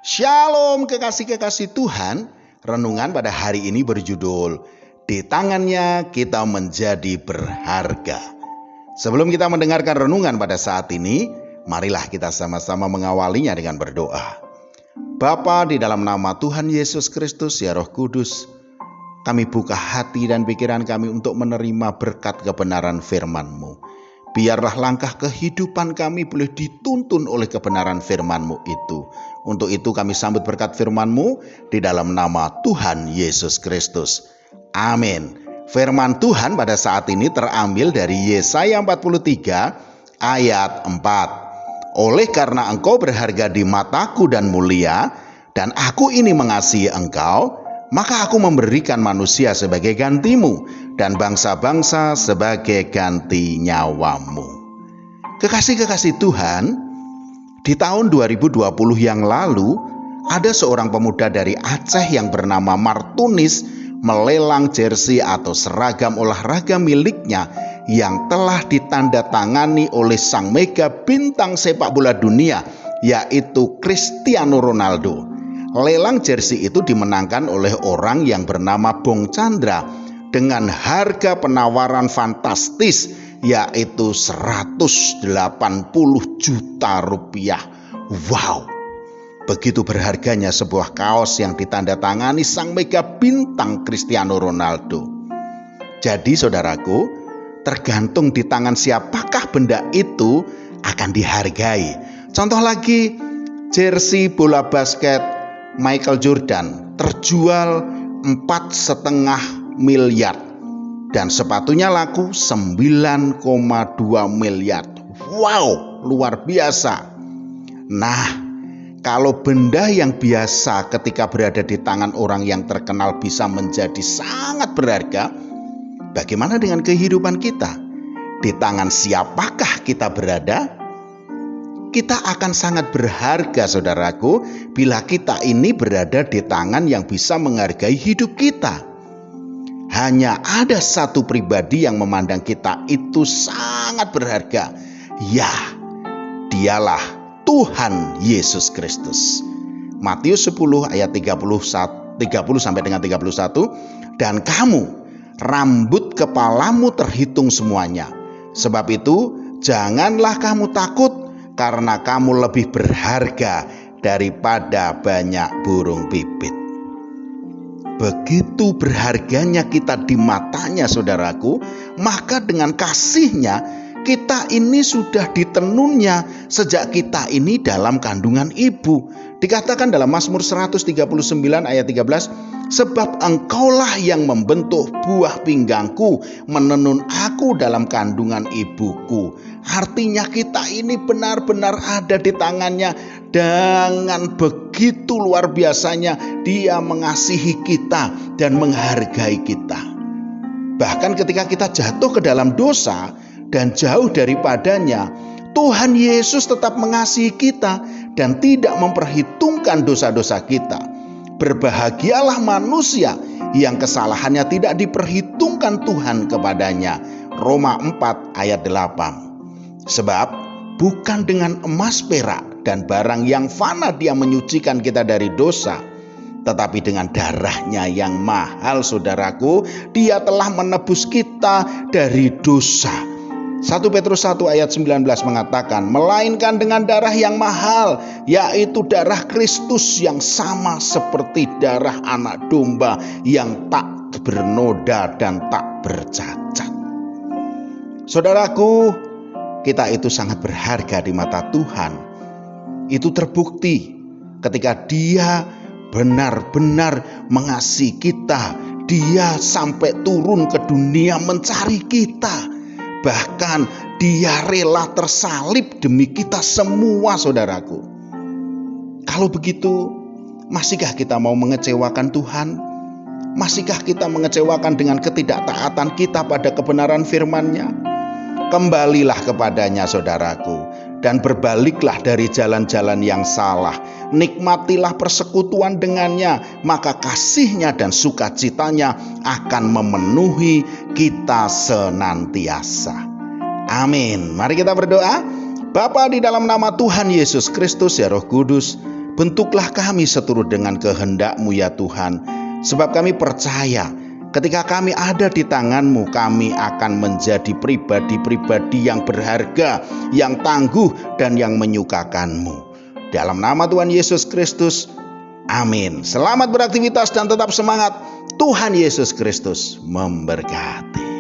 Shalom kekasih-kekasih Tuhan. Renungan pada hari ini berjudul Di Tangannya Kita Menjadi Berharga. Sebelum kita mendengarkan renungan pada saat ini, marilah kita sama-sama mengawalinya dengan berdoa. Bapa, di dalam nama Tuhan Yesus Kristus, ya Roh Kudus, kami buka hati dan pikiran kami untuk menerima berkat kebenaran firman-Mu. Biarlah langkah kehidupan kami boleh dituntun oleh kebenaran firman-Mu itu. Untuk itu kami sambut berkat firman-Mu di dalam nama Tuhan Yesus Kristus. Amin. Firman Tuhan pada saat ini terambil dari Yesaya 43 ayat 4. Oleh karena engkau berharga di mataku dan mulia, dan aku ini mengasihi engkau, maka aku memberikan manusia sebagai gantimu dan bangsa-bangsa sebagai ganti nyawamu. Kekasih-kekasih Tuhan, di tahun 2020 yang lalu, ada seorang pemuda dari Aceh yang bernama Martunis melelang jersey atau seragam olahraga miliknya yang telah ditandatangani oleh sang mega bintang sepak bola dunia, yaitu Cristiano Ronaldo. Lelang jersey itu dimenangkan oleh orang yang bernama Bong Chandra dengan harga penawaran fantastis, yaitu 180 juta rupiah. Wow, begitu berharganya sebuah kaos yang ditandatangani sang mega bintang Cristiano Ronaldo. Jadi saudaraku, tergantung di tangan siapakah benda itu akan dihargai. Contoh lagi, jersey bola basket Michael Jordan terjual 4,5 miliar dan sepatunya laku 9,2 miliar. Wow, luar biasa. Nah, kalau benda yang biasa ketika berada di tangan orang yang terkenal bisa menjadi sangat berharga, bagaimana dengan kehidupan kita? Di tangan siapakah kita berada? Kita akan sangat berharga, saudaraku, bila kita ini berada di tangan yang bisa menghargai hidup kita. Hanya ada satu pribadi yang memandang kita itu sangat berharga. Ya, dialah Tuhan Yesus Kristus. Matius 10 ayat 30 sampai dengan 31. Dan kamu, rambut kepalamu terhitung semuanya. Sebab itu, janganlah kamu takut, karena kamu lebih berharga daripada banyak burung pipit. Begitu berharganya kita di matanya, saudaraku, maka dengan kasihnya kita ini sudah ditenunnya sejak kita ini dalam kandungan ibu. Dikatakan dalam Mazmur 139 ayat 13, sebab engkaulah yang membentuk buah pinggangku, menenun aku dalam kandungan ibuku. Artinya kita ini benar-benar ada di tangannya. Dengan begitu luar biasanya dia mengasihi kita dan menghargai kita. Bahkan ketika kita jatuh ke dalam dosa dan jauh daripadanya, Tuhan Yesus tetap mengasihi kita dan tidak memperhitungkan dosa-dosa kita. Berbahagialah manusia yang kesalahannya tidak diperhitungkan Tuhan kepadanya. Roma 4 ayat 8. Sebab bukan dengan emas perak dan barang yang fana dia menyucikan kita dari dosa, tetapi dengan darahnya yang mahal, saudaraku, dia telah menebus kita dari dosa. 1 Petrus 1 ayat 19 mengatakan, melainkan dengan darah yang mahal, yaitu darah Kristus yang sama seperti darah anak domba yang tak bernoda dan tak bercacat. Saudaraku, kita itu sangat berharga di mata Tuhan. Itu terbukti ketika dia benar-benar mengasihi kita. Dia sampai turun ke dunia mencari kita. Bahkan dia rela tersalib demi kita semua, saudaraku. Kalau begitu, masihkah kita mau mengecewakan Tuhan? Masihkah kita mengecewakan dengan ketidaktaatan kita pada kebenaran firman-Nya? Kembalilah kepadanya, saudaraku, dan berbaliklah dari jalan-jalan yang salah. Nikmatilah persekutuan dengannya, maka kasihnya dan sukacitanya akan memenuhi kita senantiasa. Amin. Mari kita berdoa. Bapa, di dalam nama Tuhan Yesus Kristus, ya Roh Kudus, Bentuklah kami seturut dengan kehendak-Mu ya Tuhan, sebab kami percaya ketika kami ada di tangan-Mu, kami akan menjadi pribadi-pribadi yang berharga, yang tangguh, dan yang menyukakan-Mu. Dalam nama Tuhan Yesus Kristus, amin. Selamat beraktivitas dan tetap semangat. Tuhan Yesus Kristus memberkati.